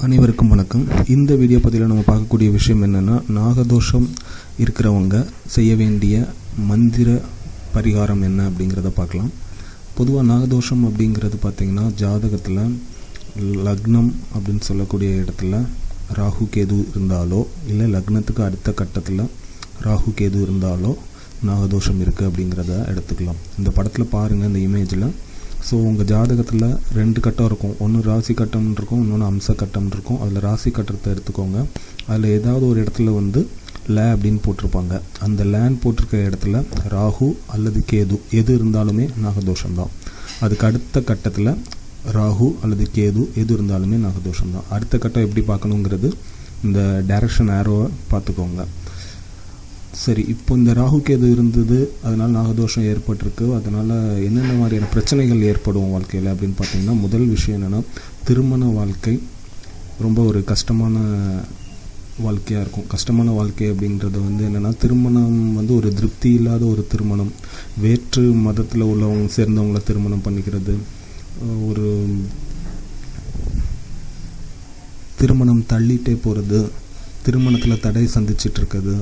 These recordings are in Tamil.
அனைவருக்கும் வணக்கம். இந்த வீடியோ பதிவில் நம்ம பார்க்கக்கூடிய விஷயம் என்னென்னா, நாகதோஷம் இருக்கிறவங்க செய்ய வேண்டிய மந்திர பரிகாரம் என்ன அப்படிங்கிறத பார்க்கலாம். பொதுவாக நாகதோஷம் அப்படிங்கிறது பார்த்திங்கன்னா, ஜாதகத்தில் லக்னம் அப்படின்னு சொல்லக்கூடிய இடத்துல ராகு கேது இருந்தாலோ, இல்லை லக்னத்துக்கு அடுத்த கட்டத்தில் ராகு கேது இருந்தாலோ நாகதோஷம் இருக்குது அப்படிங்கிறத எடுத்துக்கலாம். இந்த படத்தில் பாருங்கள், இந்த இமேஜில். ஸோ உங்கள் ஜாதகத்தில் 2 கட்டம் இருக்கும். ஒன்று ராசி கட்டம் இருக்கும், இன்னொன்று அம்ச கட்டம் இருக்கும். அதில் ராசி கட்டத்தை எடுத்துக்கோங்க. அதில் ஏதாவது ஒரு இடத்துல லே அப்படின்னு போட்டிருப்பாங்க. அந்த லேன் போட்டிருக்க இடத்துல ராகு அல்லது கேது எது இருந்தாலுமே நாகதோஷம்தான். அதுக்கு அடுத்த கட்டத்தில் ராகு அல்லது கேது எது இருந்தாலுமே நாகதோஷம்தான். அடுத்த கட்டம் எப்படி பார்க்கணுங்கிறது இந்த டைரக்ஷன் ஆரோவை பார்த்துக்கோங்க. சரி, இப்போ இந்த ராகு கேது இருந்தது, அதனால் நாகதோஷம் ஏற்பட்டிருக்கு. அதனால் என்னென்ன மாதிரியான பிரச்சனைகள் ஏற்படும் வாழ்க்கையில் அப்படின்னு பார்த்தீங்கன்னா, முதல் விஷயம் என்னென்னா, திருமண வாழ்க்கை ரொம்ப ஒரு கஷ்டமான வாழ்க்கையாக இருக்கும். கஷ்டமான வாழ்க்கை அப்படின்றது என்னென்னா, திருமணம் ஒரு திருப்தி இல்லாத ஒரு திருமணம், வேற்று மதத்தில் உள்ளவங்க சேர்ந்தவங்கள திருமணம் பண்ணிக்கிறது, ஒரு திருமணம் தள்ளிட்டே போகிறது, திருமணத்தில் தடை சந்திச்சிட்ருக்குது,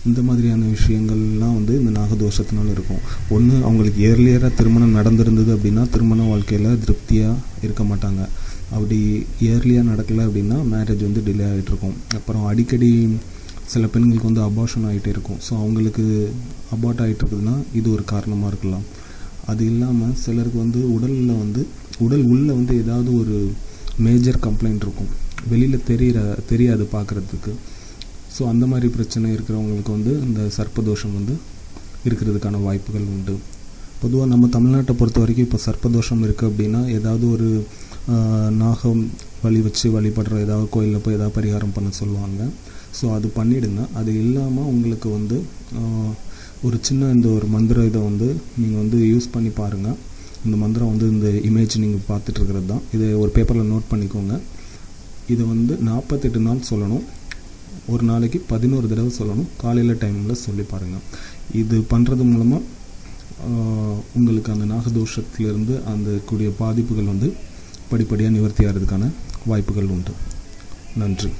இந்த மாதிரியான விஷயங்கள்லாம் இந்த நாகதோஷத்தினால இருக்கும். ஒன்று, அவங்களுக்கு ஏர்லியராக திருமணம் நடந்திருந்தது அப்படின்னா திருமண வாழ்க்கையில் திருப்தியாக இருக்க மாட்டாங்க. அப்படி ஏர்லியாக நடக்கலை அப்படின்னா மேரேஜ் டிலே ஆகிட்ருக்கும். அப்புறம் அடிக்கடி சில பெண்களுக்கு அபார்ஷன் ஆகிட்டே இருக்கும். ஸோ அவங்களுக்கு அபார்ட் ஆகிட்டு இருக்குதுன்னா இது ஒரு காரணமாக இருக்கலாம். அது இல்லாமல் சிலருக்கு உடலில் உடல் உள்ளே ஏதாவது ஒரு மேஜர் கம்ப்ளைண்ட் இருக்கும், வெளியில் தெரியாது பார்க்குறதுக்கு. ஸோ அந்த மாதிரி பிரச்சனை இருக்கிறவங்களுக்கு இந்த சர்ப்பதோஷம் இருக்கிறதுக்கான வாய்ப்புகள் உண்டு. பொதுவாக நம்ம தமிழ்நாட்டை பொறுத்த வரைக்கும் இப்போ சர்ப்பதோஷம் இருக்குது அப்படின்னா, ஏதாவது ஒரு நாகம் வழிபடுற ஏதாவது கோயிலில் போய் ஏதாவது பரிகாரம் பண்ண சொல்லுவாங்க. ஸோ அது பண்ணிவிடுங்க. அது இல்லாமல் உங்களுக்கு ஒரு சின்ன இந்த ஒரு மந்திரம் இதை நீங்கள் யூஸ் பண்ணி பாருங்கள். இந்த மந்திரம் இந்த இமேஜ் நீங்கள் பார்த்துட்ருக்கிறது தான். இதை ஒரு பேப்பரில் நோட் பண்ணிக்கோங்க. இதை 48 நாள் சொல்லணும். ஒரு நாளைக்கு 11 தடவை சொல்லணும். காலையில் டைமில் சொல்லி பாருங்கள். இது பண்ணுறது மூலமாக உங்களுக்கு அந்த நாகதோஷத்திலிருந்து அந்த கூடிய பாதிப்புகள் படிப்படியாக நிவர்த்தி ஆகிறதுக்கான வாய்ப்புகள் உண்டு. நன்றி.